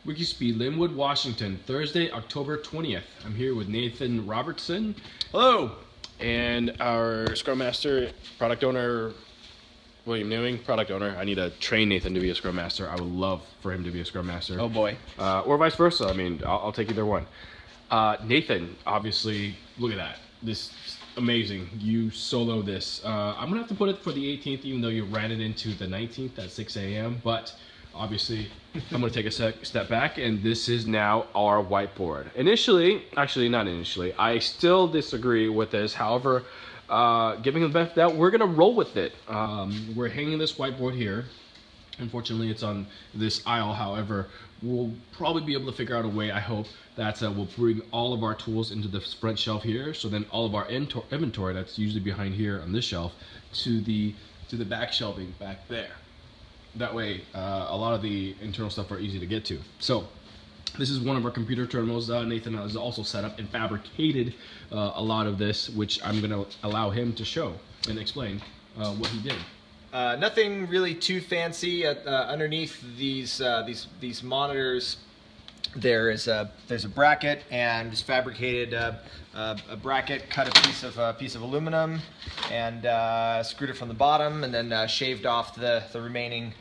Wikispeed Lynnwood, Washington, Thursday, October 20th. I'm here with Nathan Robertson. Hello. And our Scrum Master, Product Owner, William Newing, Product Owner. I need to train Nathan to be a Scrum Master. I would love for him to be a Scrum Master. Oh boy. Or vice versa. I mean, I'll take either one. Nathan, obviously, look at that. This is amazing. You solo this. I'm going to have to put it for the 18th, even though you ran it into the 19th at 6 a.m. But obviously, I'm going to take a step back, and this is now our whiteboard. Actually not initially, I still disagree with this. However, giving the benefit that we're going to roll with it. We're hanging this whiteboard here. Unfortunately, it's on this aisle. However, we'll probably be able to figure out a way, I hope, that we'll bring all of our tools into the front shelf here. So then all of our inventory that's usually behind here on this shelf to the back shelving back there. That way, a lot of the internal stuff are easy to get to. So this is one of our computer terminals. Nathan has also set up and fabricated a lot of this, which I'm going to allow him to show and explain what he did. Nothing really too fancy. Underneath these monitors, there's a bracket, and just fabricated a bracket, cut a piece of aluminum, and screwed it from the bottom, and then shaved off the remainder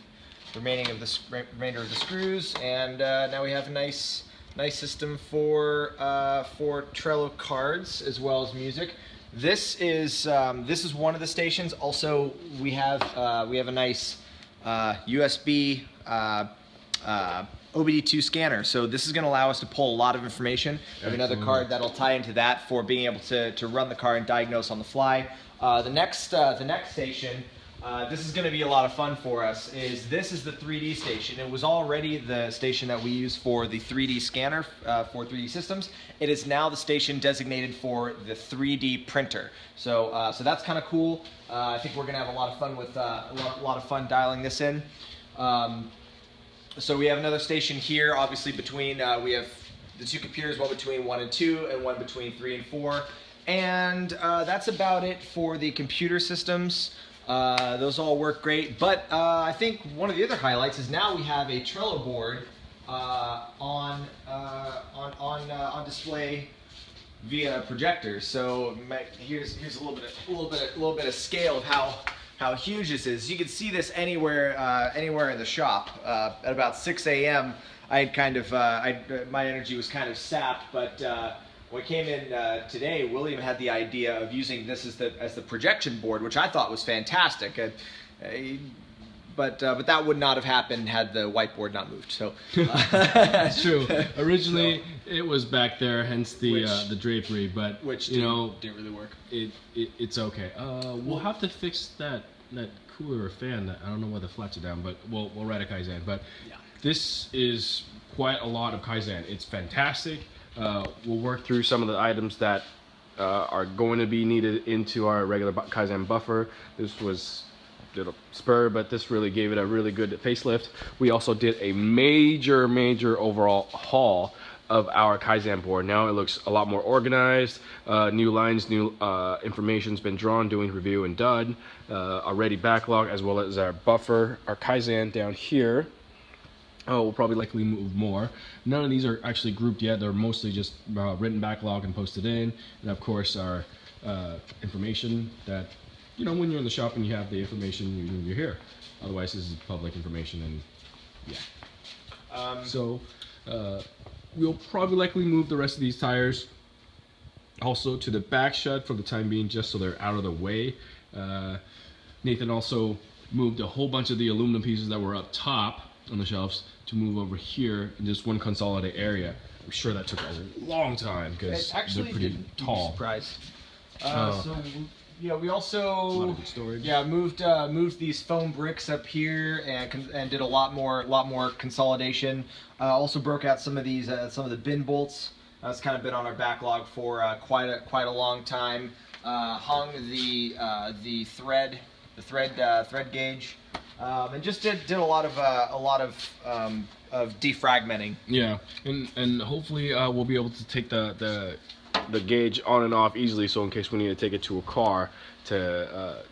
of the screws, and now we have a nice system for Trello cards as well as music. This is one of the stations. Also, we have a nice USB OBD2 scanner. So this is going to allow us to pull a lot of information. We have another card that'll tie into that for being able to run the card and diagnose on the fly. The next station. This is going to be a lot of fun for us. This is the 3D station. It was already the station that we use for the 3D scanner for 3D systems. It is now the station designated for the 3D printer. So that's kind of cool. I think we're going to have a lot of fun with a lot of fun dialing this in. So we have another station here. Obviously, between we have the two computers, one between 1 and 2, and one between 3 and 4. And that's about it for the computer systems. Those all work great, but I think one of the other highlights is now we have a Trello board on display via projector. So here's a little bit of scale of how huge this is. You can see this anywhere in the shop. At about 6 a.m., I had my energy was kind of sapped, but when I came in today, William had the idea of using this as the projection board, which I thought was fantastic. But that would not have happened had the whiteboard not moved. So that's true. Originally, it was back there, hence the drapery. But which didn't really work. It's okay. We'll have to fix that cooler or fan. I don't know why the flats are down, but we'll write a Kaizen. But yeah. This is quite a lot of Kaizen. It's fantastic. We'll work through some of the items that are going to be needed into our regular Kaizen buffer. This was a little spur, but this really gave it a really good facelift. We also did a major overall haul of our Kaizen board. Now it looks a lot more organized. New lines, new information's been drawn, doing review and done. Already backlog, as well as our buffer, our Kaizen down here. We'll probably likely move more. None of these are actually grouped yet. They're mostly just written backlog and posted in. And of course our information that, when you're in the shop and you have the information, you're here. Otherwise, this is public information, and yeah. So we'll probably likely move the rest of these tires also to the back shed for the time being, just so they're out of the way. Nathan also moved a whole bunch of the aluminum pieces that were up top on the shelves to move over here in just one consolidated area. I'm sure that took a long time because they're pretty tall. Surprised. So yeah, we also moved these foam bricks up here and did a lot more consolidation. Also broke out some of the bin bolts. That's kind of been on our backlog for quite a long time. Hung the thread gauge. And just did a lot of defragmenting. Yeah, and hopefully we'll be able to take the gauge on and off easily. So in case we need to take it to a car to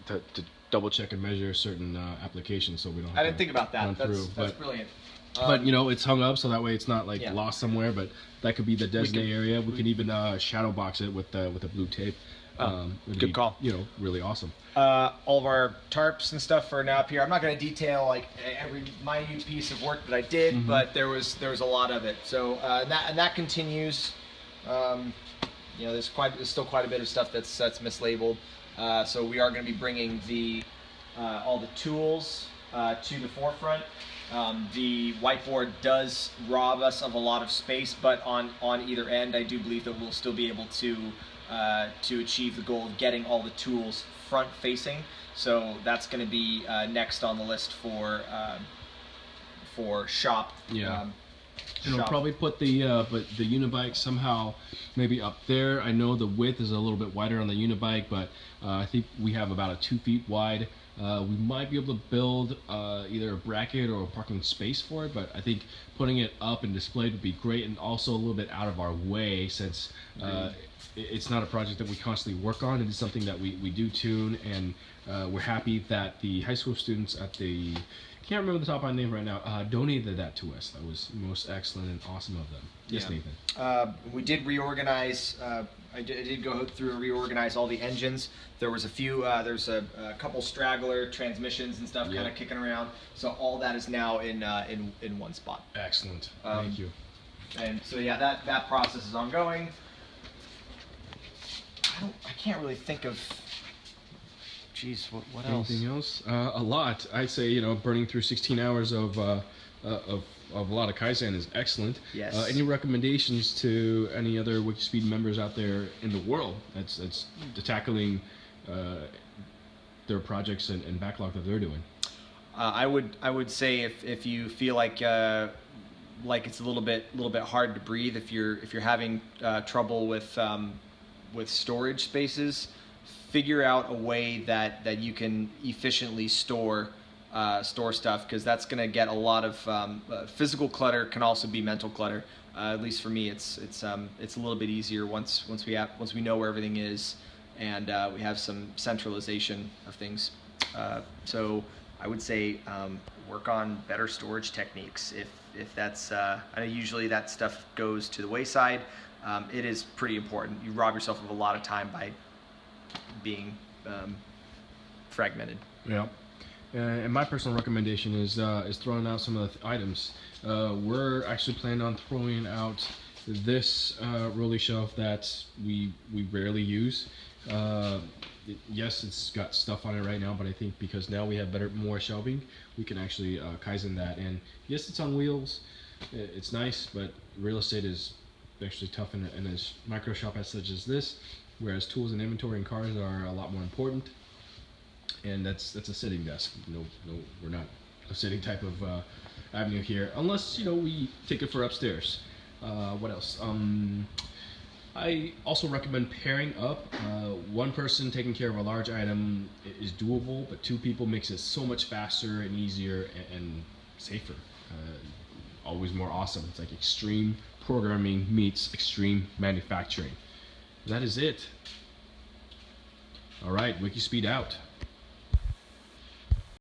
double check and measure certain applications, so we don't have I to didn't think about that. run through. That's brilliant. But you know, it's hung up so that way it's not like Yeah. lost somewhere. But that could be the designated area. We can even shadow box it with the blue tape. It'd good be, call. You know, really awesome. All of our tarps and stuff are now up here. I'm not going to detail like every minute piece of work that I did, but there was a lot of it. So and that continues. You know, there's still quite a bit of stuff that's mislabeled. So we are going to be bringing all the tools to the forefront. The whiteboard does rob us of a lot of space, but on either end, I do believe that we'll still be able to achieve the goal of getting all the tools front facing. So that's going to be next on the list for shop. Yeah. And we'll shop. probably put the unibike somehow maybe up there. I know the width is a little bit wider on the unibike, but I think we have about a 2 feet wide. We might be able to build either a bracket or a parking space for it, but I think putting it up and displayed would be great, and also a little bit out of our way, since it's not a project that we constantly work on. It is something that we do tune, and we're happy that the high school students at the, can't remember the top of my name right now, donated that to us. That was most excellent and awesome of them. Yes, Yeah. Nathan. We did reorganize. I did go through and reorganize all the engines. There was a few. There's a couple straggler transmissions and stuff kind of kicking around. So all that is now in one spot. Excellent. Thank you. And so yeah, that process is ongoing. I can't really think of. Geez, what else? Anything else? A lot. I'd say, you know, burning through 16 hours of a lot of Kaizen is excellent. Yes. Any recommendations to any other Wikispeed members out there in the world that's tackling their projects and backlog that they're doing? I would say if you feel like it's a little bit hard to breathe, if you're having trouble with storage spaces, figure out a way that you can efficiently store stuff, because that's going to get a lot of physical clutter. Can also be mental clutter. At least for me, it's a little bit easier once we know where everything is, and we have some centralization of things. So I would say work on better storage techniques. If that's I know usually that stuff goes to the wayside. It is pretty important. You rob yourself of a lot of time by being fragmented. Yeah. And my personal recommendation is throwing out some of the items. We're actually planning on throwing out this rolly shelf that we rarely use. Yes, it's got stuff on it right now, but I think because now we have more shelving, we can actually Kaizen that. And yes, it's on wheels. It's nice, but real estate is actually tough in a micro shop as such as this, whereas tools and inventory and cars are a lot more important. And that's a sitting desk. No, we're not a sitting type of avenue here, unless, you know, we take it for upstairs. What else? I also recommend pairing up. One person taking care of a large item is doable, but two people makes it so much faster and easier and safer. Always more awesome. It's like extreme programming meets extreme manufacturing. That is it. All right, Wikispeed out.